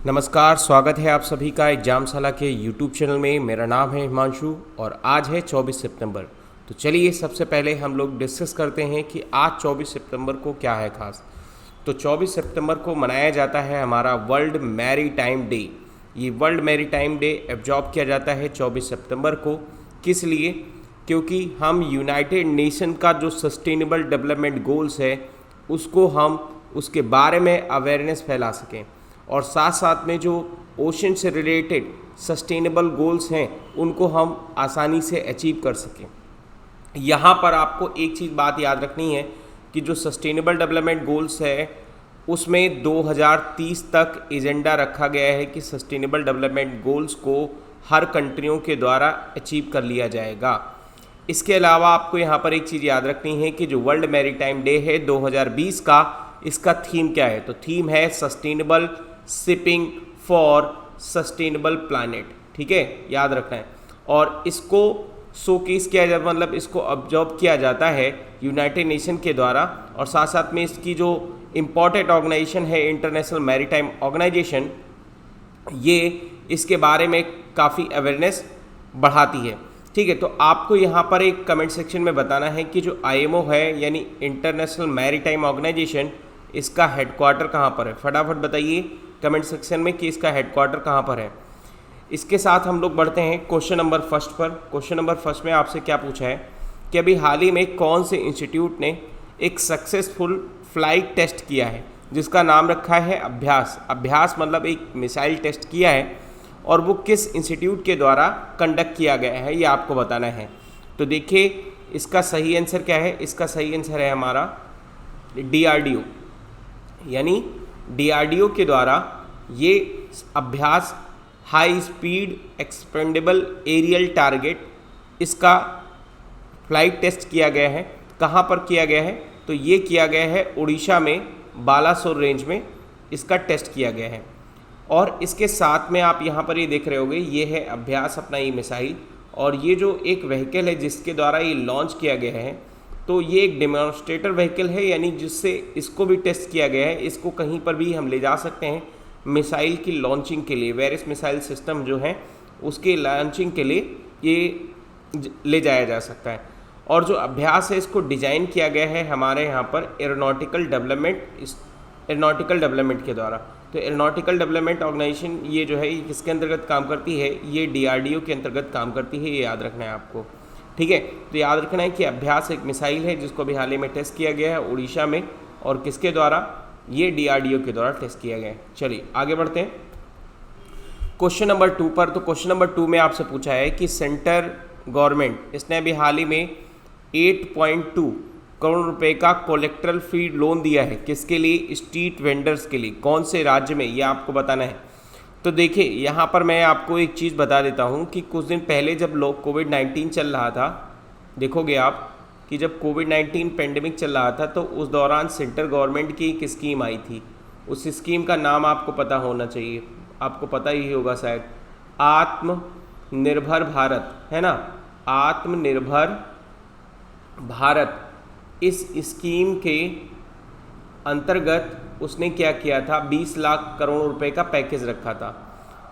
नमस्कार, स्वागत है आप सभी का एग्जामशाला के यूट्यूब चैनल में। मेरा नाम है हिमांशु और आज है 24 सितंबर। तो चलिए सबसे पहले हम लोग डिस्कस करते हैं कि आज 24 सितंबर को क्या है खास। तो 24 सितंबर को मनाया जाता है हमारा वर्ल्ड मैरीटाइम डे। ये वर्ल्ड मैरीटाइम डे ऑब्जर्व किया जाता है 24 सितंबर को। किस लिए? क्योंकि हम यूनाइटेड नेशन का जो सस्टेनेबल डेवलपमेंट गोल्स है उसको हम उसके बारे में अवेयरनेस फैला सकें और साथ साथ में जो ओशन से रिलेटेड सस्टेनेबल गोल्स हैं उनको हम आसानी से अचीव कर सकें। यहाँ पर आपको एक चीज़ बात याद रखनी है कि जो सस्टेनेबल डेवलपमेंट गोल्स है उसमें 2030 तक एजेंडा रखा गया है कि सस्टेनेबल डेवलपमेंट गोल्स को हर कंट्रियों के द्वारा अचीव कर लिया जाएगा। इसके अलावा आपको यहाँ पर एक चीज़ याद रखनी है कि जो वर्ल्ड मैरीटाइम डे है 2020 का, इसका थीम क्या है? तो थीम है sustainable shipping for sustainable planet. ठीक है, याद रखना है। और इसको शोकेस किया जाता, मतलब इसको ऑब्जर्व किया जाता है यूनाइटेड नेशन के द्वारा और साथ साथ में इसकी जो इम्पोर्टेंट ऑर्गेनाइजेशन है इंटरनेशनल मैरीटाइम ऑर्गेनाइजेशन, ये इसके बारे में काफ़ी अवेयरनेस बढ़ाती है। ठीक है, तो आपको यहाँ पर एक कमेंट सेक्शन में बताना है कि जो IMO है यानी इंटरनेशनल मैरीटाइम ऑर्गेनाइजेशन, इसका हेडक्वार्टर कहाँ पर है। फटाफट बताइए कमेंट सेक्शन में कि इसका हेडक्वार्टर कहाँ पर है। इसके साथ हम लोग बढ़ते हैं क्वेश्चन नंबर फर्स्ट पर। क्वेश्चन नंबर फर्स्ट में आपसे क्या पूछा है कि अभी हाल ही में कौन से इंस्टीट्यूट ने एक सक्सेसफुल फ्लाइट टेस्ट किया है जिसका नाम रखा है अभ्यास। अभ्यास मतलब एक मिसाइल टेस्ट किया है और वो किस इंस्टीट्यूट के द्वारा कंडक्ट किया गया है ये आपको बताना है। तो देखिए इसका सही आंसर क्या है। इसका सही आंसर है हमारा DRDO, यानी DRDO के द्वारा ये अभ्यास high speed expendable aerial target, इसका फ्लाइट टेस्ट किया गया है। कहाँ पर किया गया है? तो ये किया गया है उड़ीसा में बालासोर रेंज में इसका टेस्ट किया गया है। और इसके साथ में आप यहाँ पर ये देख रहे होंगे, ये है अभ्यास अपना ये मिसाइल और ये जो एक व्हीकल है जिसके द्वारा ये लॉन्च किया गया है, तो ये एक डेमोन्स्ट्रेटर व्हीकल है, यानी जिससे इसको भी टेस्ट किया गया है। इसको कहीं पर भी हम ले जा सकते हैं मिसाइल की लॉन्चिंग के लिए। वेरियस मिसाइल सिस्टम जो है उसके लॉन्चिंग के लिए ये ले जाया जा सकता है। और जो अभ्यास है इसको डिज़ाइन किया गया है हमारे यहाँ पर एरोनॉटिकल डेवलपमेंट के द्वारा। तो एरोनॉटिकल डेवलपमेंट ऑर्गेनाइजेशन ये जो है ये किसके अंतर्गत काम करती है? ये DRDO के अंतर्गत काम करती है, ये याद रखना है आपको। ठीक है, तो याद रखना है कि अभ्यास एक मिसाइल है जिसको भी हाल ही में टेस्ट किया गया है उड़ीसा में और किसके द्वारा? ये DRDO के द्वारा टेस्ट किया गया है। चलिए आगे बढ़ते हैं क्वेश्चन नंबर 2 पर। तो क्वेश्चन नंबर 2 में आपसे पूछा है कि सेंटर गवर्नमेंट इसने अभी हाल ही में 8.2 करोड़ रुपए का कोलेक्ट्रल फ्री लोन दिया है। किसके लिए? स्ट्रीट वेंडर्स के लिए। कौन से राज्य में, ये आपको बताना है। तो देखिए यहाँ पर मैं आपको एक चीज़ बता देता हूँ कि कुछ दिन पहले जब लोग कोविड-19 चल रहा था, देखोगे आप कि जब कोविड-19 पेंडेमिक चल रहा था तो उस दौरान सेंट्रल गवर्नमेंट की एक स्कीम आई थी। उस स्कीम का नाम आपको पता होना चाहिए, आपको पता ही होगा शायद, आत्मनिर्भर भारत, है ना। आत्मनिर्भर भारत, इस स्कीम के अंतर्गत उसने क्या किया था? 20 लाख करोड़ रुपए का पैकेज रखा था।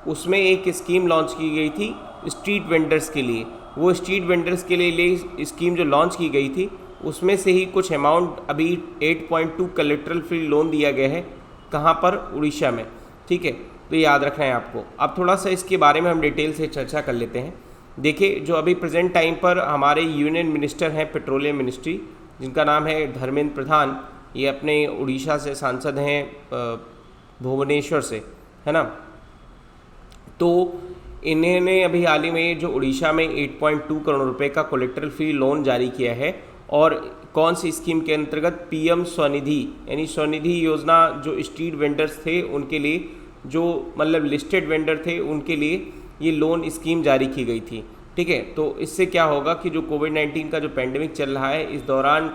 उसमें एक स्कीम लॉन्च की गई थी स्ट्रीट वेंडर्स के लिए। वो स्ट्रीट वेंडर्स के लिए स्कीम जो लॉन्च की गई थी उसमें से ही कुछ अमाउंट अभी 8.2 कोलेक्ट्रल फ्री लोन दिया गया है। कहाँ पर? उड़ीसा में। ठीक है, तो याद रखना है आपको। अब थोड़ा सा इसके बारे में हम डिटेल से चर्चा कर लेते हैं। देखिए जो अभी प्रेजेंट टाइम पर हमारे यूनियन मिनिस्टर हैं पेट्रोलियम मिनिस्ट्री, जिनका नाम है धर्मेंद्र प्रधान, ये अपने उड़ीसा से सांसद हैं भुवनेश्वर से, है ना। तो इन्होंने अभी हाल ही में जो उड़ीसा में 8.2 करोड़ रुपए का कोलेक्ट्रल फ्री लोन जारी किया है। और कौन सी स्कीम के अंतर्गत? PM स्वनिधि, यानी स्वनिधि योजना। जो स्ट्रीट वेंडर्स थे उनके लिए, जो मतलब लिस्टेड वेंडर थे उनके लिए ये लोन स्कीम जारी की गई थी। ठीक है, तो इससे क्या होगा कि जो कोविड-19 का जो पेंडेमिक चल रहा है इस दौरान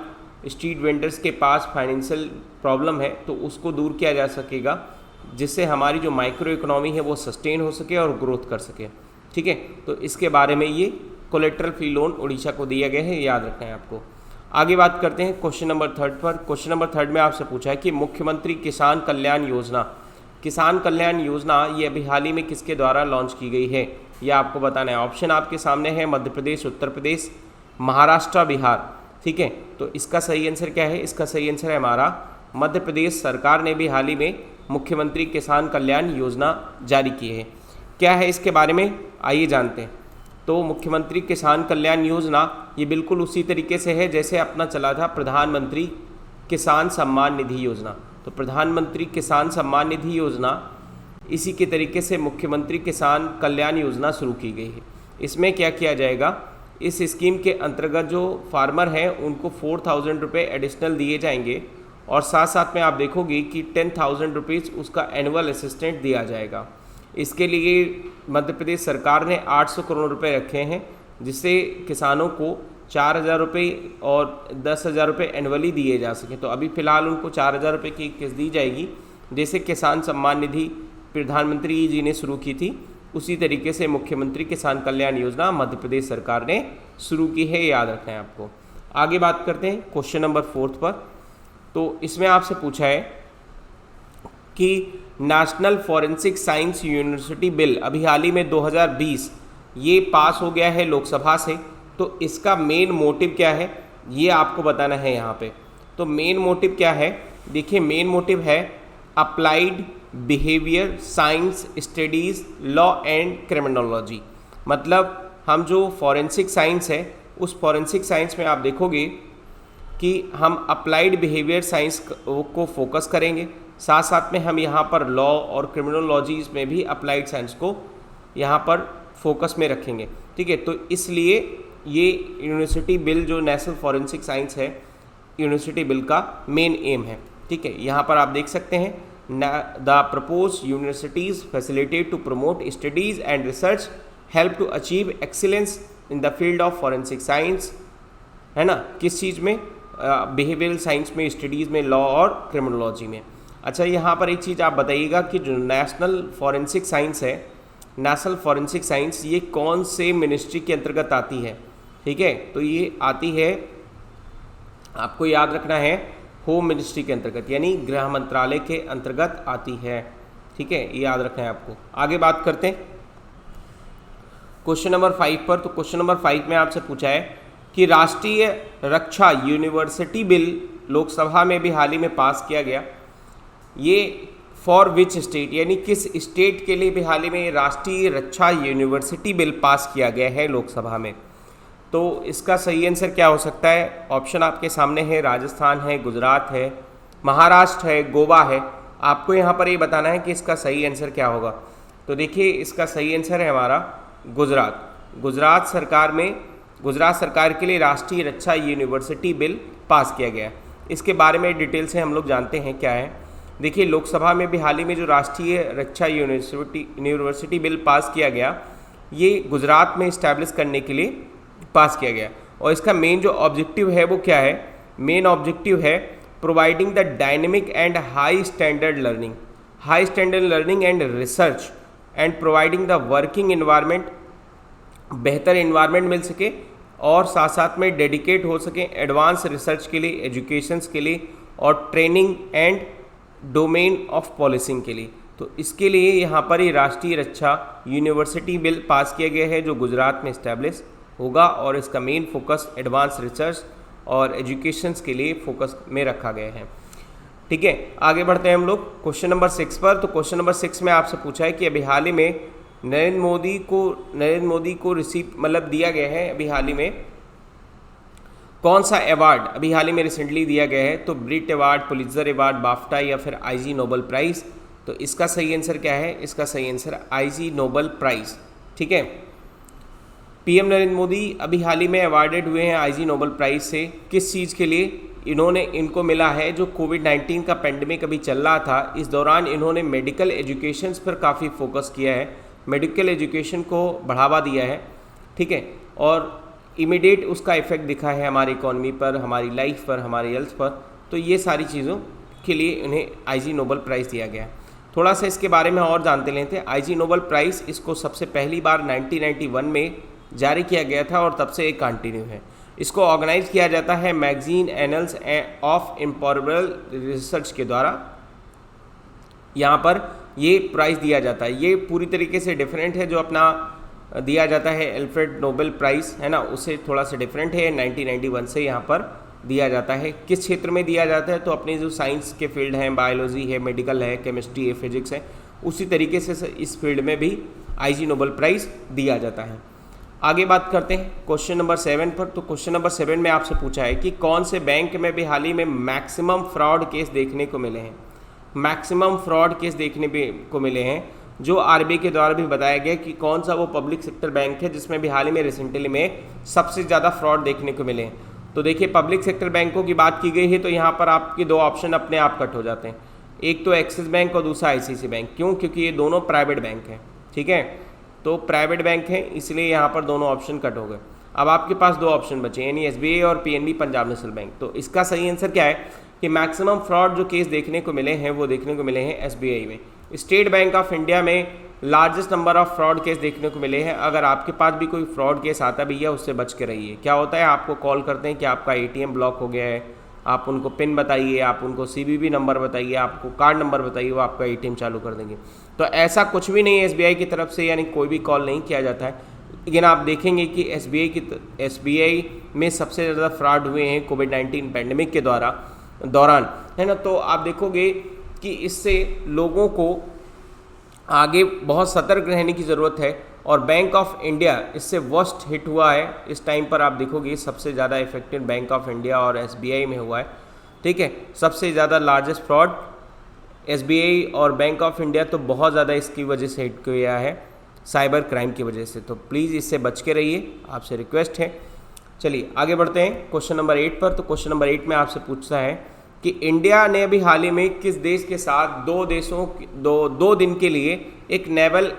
स्ट्रीट वेंडर्स के पास फाइनेंशियल प्रॉब्लम है तो उसको दूर किया जा सकेगा, जिससे हमारी जो माइक्रो इकोनॉमी है वो सस्टेन हो सके और ग्रोथ कर सके। ठीक है, तो इसके बारे में ये कोलेट्रल फ्री लोन उड़ीसा को दिया गया है, याद रखना है आपको। आगे बात करते हैं क्वेश्चन नंबर 3 पर। क्वेश्चन नंबर 3 में आपसे पूछा है कि मुख्यमंत्री किसान कल्याण योजना किसान कल्याण योजना ये अभी हाल ही में किसके द्वारा लॉन्च की गई है, ये आपको बताना है। ऑप्शन आपके सामने है मध्य प्रदेश, उत्तर प्रदेश, महाराष्ट्र, बिहार। ठीक है, तो इसका सही आंसर क्या है? इसका सही आंसर है हमारा मध्य प्रदेश। सरकार ने भी हाल ही में मुख्यमंत्री किसान कल्याण योजना जारी की है। क्या है इसके बारे में, आइए जानते हैं। तो मुख्यमंत्री किसान कल्याण योजना ये बिल्कुल उसी तरीके से है जैसे अपना चला था प्रधानमंत्री किसान सम्मान निधि योजना। तो प्रधानमंत्री किसान सम्मान निधि योजना इसी के तरीके से मुख्यमंत्री किसान कल्याण योजना शुरू की गई है। इसमें क्या किया जाएगा, इस स्कीम के अंतर्गत जो फार्मर हैं उनको 4,000 रुपये एडिशनल दिए जाएंगे और साथ साथ में आप देखोगे कि 10,000 रुपीज़ उसका एनुअल असिस्टेंट दिया जाएगा। इसके लिए मध्य प्रदेश सरकार ने 800 करोड़ रुपए रखे हैं, जिससे किसानों को 4,000 रुपये और 10,000 रुपये एनुअली दिए जा सकें। तो अभी फ़िलहाल उनको 4,000 रुपये की किस्त दी जाएगी, जैसे किसान सम्मान निधि प्रधानमंत्री जी ने शुरू की थी, उसी तरीके से मुख्यमंत्री किसान कल्याण योजना मध्य प्रदेश सरकार ने शुरू की है, याद रखना है आपको। आगे बात करते हैं क्वेश्चन नंबर 4 पर। तो इसमें आपसे पूछा है कि national forensic science university bill अभी हाल ही में 2020 ये पास हो गया है लोकसभा से। तो इसका मेन मोटिव क्या है ये आपको बताना है यहाँ पे। तो मेन मोटिव क्या है, देखिए मेन मोटिव है applied behaviour science studies law and criminology. मतलब हम जो फॉरेंसिक साइंस है उस फॉरेंसिक साइंस में आप देखोगे कि हम अप्लाइड बिहेवियर साइंस को फोकस करेंगे, साथ साथ में हम यहाँ पर लॉ और क्रिमिनोलॉजीज़ में भी अप्लाइड साइंस को यहाँ पर फोकस में रखेंगे। ठीक है, तो इसलिए ये यूनिवर्सिटी बिल जो नेशनल फॉरेंसिक साइंस है यूनिवर्सिटी बिल का मेन एम है। ठीक है, यहाँ पर आप देख सकते हैं the propose universities facilitate to promote studies and research help to achieve excellence in the field of forensic science, है ना, किस चीज़ में, बिहेवियरल साइंस में, स्टडीज़ में, लॉ और क्रिमिनोलॉजी में। अच्छा, यहाँ पर एक चीज़ आप बताइएगा कि जो नेशनल फॉरेंसिक साइंस है, नेशनल फॉरेंसिक साइंस ये कौन से मिनिस्ट्री के अंतर्गत आती है? ठीक है, तो ये आती है, आपको याद रखना है, होम मिनिस्ट्री के अंतर्गत, यानी गृह मंत्रालय के अंतर्गत आती है। ठीक है, ये याद रखना है आपको। आगे बात करते हैं क्वेश्चन नंबर 5 पर। तो क्वेश्चन नंबर 5 में आपसे पूछा है कि राष्ट्रीय रक्षा यूनिवर्सिटी बिल लोकसभा में भी हाल ही में पास किया गया, ये फॉर विच स्टेट, यानी किस स्टेट के लिए भी हाल ही में राष्ट्रीय रक्षा यूनिवर्सिटी बिल पास किया गया है लोकसभा में। तो इसका सही आंसर क्या हो सकता है? ऑप्शन आपके सामने है, राजस्थान है, गुजरात है, महाराष्ट्र है, गोवा है। आपको यहाँ पर ये बताना है कि इसका सही आंसर क्या होगा। तो देखिए इसका सही आंसर है हमारा गुजरात। गुजरात सरकार के लिए राष्ट्रीय रक्षा यूनिवर्सिटी बिल पास किया गया। इसके बारे में डिटेल से हम लोग जानते हैं क्या है। देखिए लोकसभा में भी हाल ही में जो राष्ट्रीय रक्षा यूनिवर्सिटी बिल पास किया गया, ये गुजरात में इस्टेब्लिश करने के लिए पास किया गया। और इसका मेन जो ऑब्जेक्टिव है वो क्या है? मेन ऑब्जेक्टिव है providing the dynamic and high standard learning and research and providing the working environment, बेहतर इन्वायरमेंट मिल सके और साथ साथ में डेडिकेट हो सके एडवांस रिसर्च के लिए, एजुकेशंस के लिए और training and domain of policing के लिए। तो इसके लिए यहाँ पर ये राष्ट्रीय रक्षा यूनिवर्सिटी बिल पास किया गया है जो गुजरात में इस्टेब्लिश होगा और इसका मेन फोकस एडवांस रिसर्च और एजुकेशंस के लिए फोकस में रखा गया है। ठीक है, आगे बढ़ते हैं हम लोग क्वेश्चन नंबर 6 पर। तो क्वेश्चन नंबर 6 में आपसे पूछा है कि अभी हाल ही में नरेंद्र मोदी को दिया गया है अभी हाल ही में कौन सा अवार्ड अभी हाल ही में रिसेंटली दिया गया है? तो ब्रिट अवार्ड, पुलित्जर अवार्ड, बाफ्टा या फिर आईजी नोबेल प्राइज़। तो इसका सही आंसर क्या है? इसका सही आंसर आईजी नोबेल प्राइज़। ठीक है, पीएम नरेंद्र मोदी अभी हाल ही में अवार्डेड हुए हैं आईजी नोबेल प्राइज़ से। किस चीज़ के लिए इनको मिला है? जो कोविड-19 का पेंडेमिक अभी चल रहा था, इस दौरान इन्होंने मेडिकल एजुकेशंस पर काफ़ी फोकस किया है, मेडिकल एजुकेशन को बढ़ावा दिया है। ठीक है, और इमीडिएट उसका इफेक्ट दिखा है हमारी इकॉनमी पर, हमारी लाइफ पर, हमारी हेल्थ पर। तो ये सारी चीज़ों के लिए इन्हें आईजी नोबेल प्राइज़ दिया गया। थोड़ा सा इसके बारे में और जानते लेते हैं। आईजी नोबेल प्राइज़ इसको सबसे पहली बार 1991 में जारी किया गया था और तब से एक कंटिन्यू है। इसको ऑर्गेनाइज किया जाता है मैगजीन एनल्स ऑफ इम्पॉरेबल रिसर्च के द्वारा। यहाँ पर ये प्राइज़ दिया जाता है। ये पूरी तरीके से डिफरेंट है जो अपना दिया जाता है एल्फ्रेड नोबेल प्राइज़, है ना, उससे थोड़ा सा डिफरेंट है। 1991 से यहाँ पर दिया जाता है। किस क्षेत्र में दिया जाता है? तो अपने जो साइंस के फील्ड हैं, बायोलॉजी है, मेडिकल है, केमिस्ट्री है, फिजिक्स है, उसी तरीके से इस फील्ड में भी IG नोबेल प्राइज़ दिया जाता है। आगे बात करते हैं क्वेश्चन नंबर 7 पर। तो क्वेश्चन नंबर 7 में आपसे पूछा है कि कौन से बैंक में भी हाल ही में मैक्सिमम फ्रॉड केस देखने को मिले हैं। मैक्सिमम फ्रॉड केस देखने को मिले हैं, जो RBI के द्वारा भी बताया गया कि कौन सा वो पब्लिक सेक्टर बैंक है जिसमें भी हाल ही में रिसेंटली में सबसे ज़्यादा फ्रॉड देखने को मिले हैं। तो देखिए, पब्लिक सेक्टर बैंकों की बात की गई है तो यहाँ पर आपके दो ऑप्शन अपने आप कट हो जाते हैं। एक तो एक्सिस बैंक और दूसरा ICICI बैंक। क्यों? क्योंकि ये दोनों प्राइवेट बैंक हैं। ठीक है, तो प्राइवेट बैंक है इसलिए यहाँ पर दोनों ऑप्शन कट हो गए। अब आपके पास दो ऑप्शन बचे, यानी SBI और PNB पंजाब नेशनल बैंक। तो इसका सही आंसर क्या है कि मैक्सिमम फ्रॉड जो केस देखने को मिले हैं वो देखने को मिले हैं SBI में। स्टेट बैंक ऑफ इंडिया में largest number of fraud case देखने को मिले हैं। अगर आपके पास भी कोई फ्रॉड केस आता भी है उससे बच के रहिए। क्या होता है, आपको कॉल करते हैं कि आपका ATM ब्लॉक हो गया है, आप उनको पिन बताइए, आप उनको CVV नंबर बताइए, आपको कार्ड नंबर बताइए, वो आपका ATM चालू कर देंगे। तो ऐसा कुछ भी नहीं है SBI की तरफ से, यानी कोई भी कॉल नहीं किया जाता है। लेकिन आप देखेंगे कि SBI में सबसे ज़्यादा फ्रॉड हुए हैं कोविड-19 पैंडेमिक के दौरान, है ना। तो आप देखोगे कि इससे लोगों को आगे बहुत सतर्क रहने की ज़रूरत है। और बैंक ऑफ इंडिया इससे वर्स्ट हिट हुआ है। इस टाइम पर आप देखोगे सबसे ज़्यादा इफेक्टेड बैंक ऑफ इंडिया और SBI में हुआ है। ठीक है, सबसे ज़्यादा लार्जेस्ट फ्रॉड SBI और बैंक ऑफ इंडिया तो बहुत ज़्यादा इसकी वजह से हिट किया है, साइबर क्राइम की वजह से। तो प्लीज़ इससे बच के रहिए, आपसे रिक्वेस्ट है। चलिए आगे बढ़ते हैं क्वेश्चन नंबर 8 पर। तो क्वेश्चन नंबर 8 में आपसे पूछता है कि इंडिया ने अभी हाल ही में किस देश के साथ दो दिन के लिए एक नेवल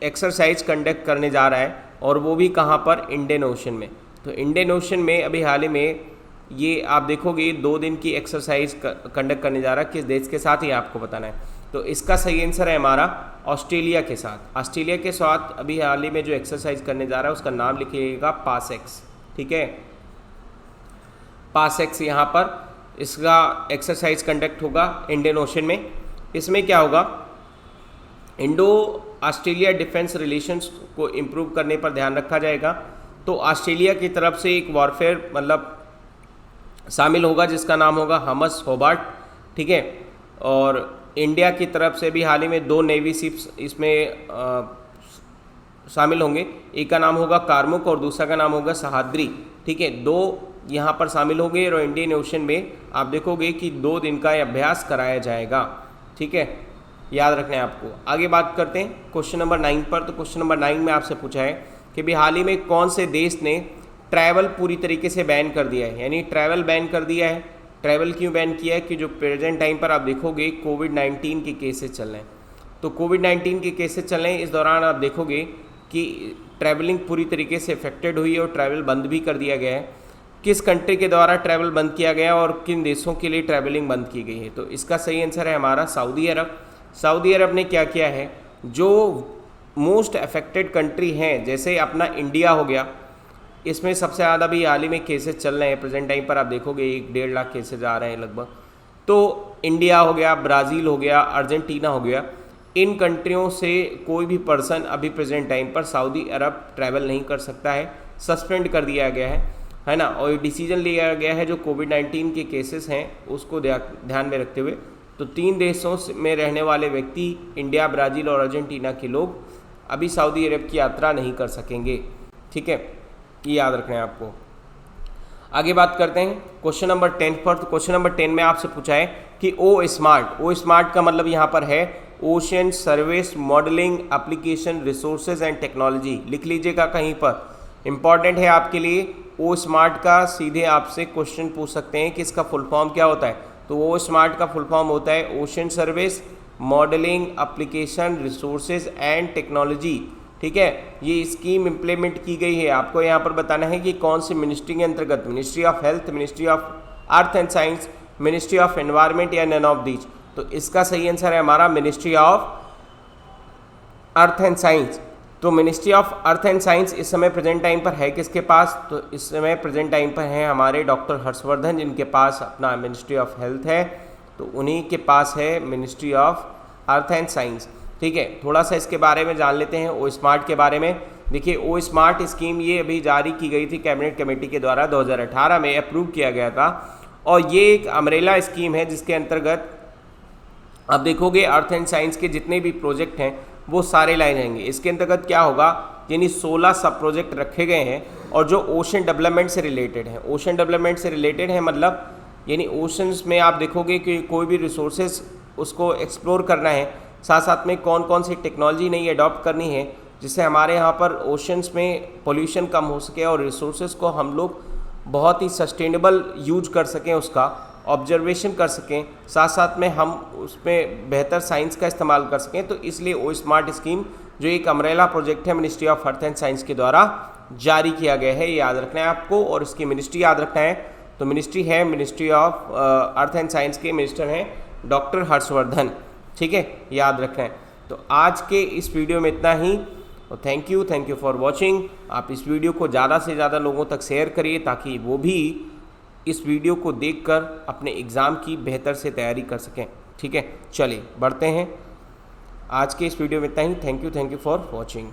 एक्सरसाइज कंडक्ट करने जा रहा है, और वो भी कहाँ पर? इंडियन ओशन में। तो इंडियन ओशन में अभी हाल ही में ये आप देखोगे 2 दिन की एक्सरसाइज कंडक्ट करने जा रहा है। किस देश के साथ ये आपको बताना है। तो इसका सही आंसर है हमारा ऑस्ट्रेलिया के साथ। ऑस्ट्रेलिया के साथ अभी हाल ही में जो एक्सरसाइज करने जा रहा है उसका नाम लिखिएगा पासएक्स। ठीक है, पासएक्स यहाँ पर इसका एक्सरसाइज कंडक्ट होगा इंडियन ओशन में। इसमें क्या होगा, इंडो ऑस्ट्रेलिया डिफेंस रिलेशंस को इम्प्रूव करने पर ध्यान रखा जाएगा। तो ऑस्ट्रेलिया की तरफ से एक वॉरफेयर मतलब शामिल होगा जिसका नाम होगा हमस होबार्ट। ठीक है, और इंडिया की तरफ से भी हाल ही में 2 नेवी शिप्स इसमें शामिल होंगे। एक का नाम होगा कारमुक और दूसरा का नाम होगा सहाद्री। ठीक है, 2 यहाँ पर शामिल होंगे और इंडियन ओशन में आप देखोगे कि 2 दिन का अभ्यास कराया जाएगा। ठीक है, याद रखना है आपको। आगे बात करते हैं क्वेश्चन नंबर 9 पर। तो क्वेश्चन नंबर 9 में आपसे पूछा है कि भी हाल ही में कौन से देश ने ट्रैवल पूरी तरीके से बैन कर दिया है, यानी ट्रैवल बैन कर दिया है। ट्रैवल क्यों बैन किया है कि जो प्रेजेंट टाइम पर आप देखोगे कोविड-19 के केसेस चल रहे हैं। तो कोविड-19 के केसेस चल रहे हैं, इस दौरान आप देखोगे कि ट्रैवलिंग पूरी तरीके से इफेक्टेड हुई है और ट्रैवल बंद भी कर दिया गया है। किस कंट्री के द्वारा ट्रैवल बंद किया गया और किन देशों के लिए ट्रैवलिंग बंद की गई है। तो इसका सही आंसर है हमारा सऊदी अरब। सऊदी अरब ने क्या किया है, जो मोस्ट अफेक्टेड कंट्री हैं जैसे अपना इंडिया हो गया, इसमें सबसे ज़्यादा भी हाल ही में केसेस चल रहे हैं। प्रेजेंट टाइम पर आप देखोगे 1-1.5 लाख केसेस आ रहे हैं लगभग। तो इंडिया हो गया, ब्राज़ील हो गया, अर्जेंटीना हो गया, इन कंट्रियों से कोई भी पर्सन अभी प्रेजेंट टाइम पर सऊदी अरब ट्रैवल नहीं कर सकता है, सस्पेंड कर दिया गया है ना। और ये डिसीजन लिया गया है जो कोविड-19 के केसेस हैं उसको ध्यान में रखते हुए। तो 3 देशों में रहने वाले व्यक्ति इंडिया, ब्राज़ील और अर्जेंटीना के लोग अभी सऊदी अरब की यात्रा नहीं कर सकेंगे। ठीक है, ये याद रखना है आपको। आगे बात करते हैं क्वेश्चन नंबर 10 पर। तो क्वेश्चन नंबर 10 में आपसे पूछा है कि ओ स्मार्ट का मतलब यहाँ पर है ocean service modelling application resources and technology. लिख लीजिएगा कहीं पर, इंपॉर्टेंट है आपके लिए। ओ स्मार्ट का सीधे आपसे क्वेश्चन पूछ सकते हैं कि इसका फुल फॉर्म क्या होता है। तो ओ स्मार्ट का फुल फॉर्म होता है ocean service modelling application resources and technology. ठीक है, ये स्कीम इम्प्लीमेंट की गई है। आपको यहाँ पर बताना है कि कौन सी मिनिस्ट्री के अंतर्गत, ministry of health, ministry of earth and science, मिनिस्ट्री ऑफ एनवायरनमेंट या नन ऑफ दीज। तो इसका सही आंसर है हमारा ministry of earth and science. तो ministry of earth and science इस समय प्रेजेंट टाइम पर है किसके पास? तो इस समय प्रेजेंट टाइम पर है हमारे डॉक्टर हर्षवर्धन, जिनके पास अपना मिनिस्ट्री ऑफ हेल्थ है। तो उन्हीं के पास है ministry of earth and science. ठीक है, थोड़ा सा इसके बारे में जान लेते हैं ओ स्मार्ट के बारे में। देखिए ओ स्मार्ट स्कीम ये अभी जारी की गई थी कैबिनेट कमेटी के द्वारा, 2018 में अप्रूव किया गया था, और ये एक अम्ब्रेला स्कीम है जिसके अंतर्गत अब देखोगे अर्थ एंड साइंस के जितने भी प्रोजेक्ट हैं वो सारे लाए जाएंगे। इसके अंतर्गत क्या होगा, यानी 16 सब प्रोजेक्ट रखे गए हैं और जो ओशन डेवलपमेंट से रिलेटेड है। ओशन डेवलपमेंट से रिलेटेड है मतलब यानी ओशंस में आप देखोगे कि कोई भी रिसोर्सेज उसको एक्सप्लोर करना है, साथ साथ में कौन कौन सी टेक्नोलॉजी नई अडॉप्ट करनी है जिससे हमारे यहाँ पर ओशंस में पोल्यूशन कम हो सके और रिसोर्सेज को हम लोग बहुत ही सस्टेनेबल यूज कर सकें, उसका ऑब्जर्वेशन कर सकें, साथ साथ में हम उसमें बेहतर साइंस का इस्तेमाल कर सकें। तो इसलिए ओ स्मार्ट स्कीम जो एक अम्ब्रेला प्रोजेक्ट है ministry of earth and science के द्वारा जारी किया गया है, ये याद रखना है आपको। और इसकी मिनिस्ट्री याद रखना है, तो मिनिस्ट्री है ministry of earth and science के मिनिस्टर हैं डॉक्टर हर्षवर्धन। ठीक है, याद रखना है। तो आज के इस वीडियो में इतना ही, और थैंक यू फॉर वॉचिंग। आप इस वीडियो को ज़्यादा से ज़्यादा लोगों तक शेयर करिए ताकि वो भी इस वीडियो को देखकर अपने एग्ज़ाम की बेहतर से तैयारी कर सकें। ठीक है, चलिए बढ़ते हैं। आज के इस वीडियो में इतना ही। Thank you for watching.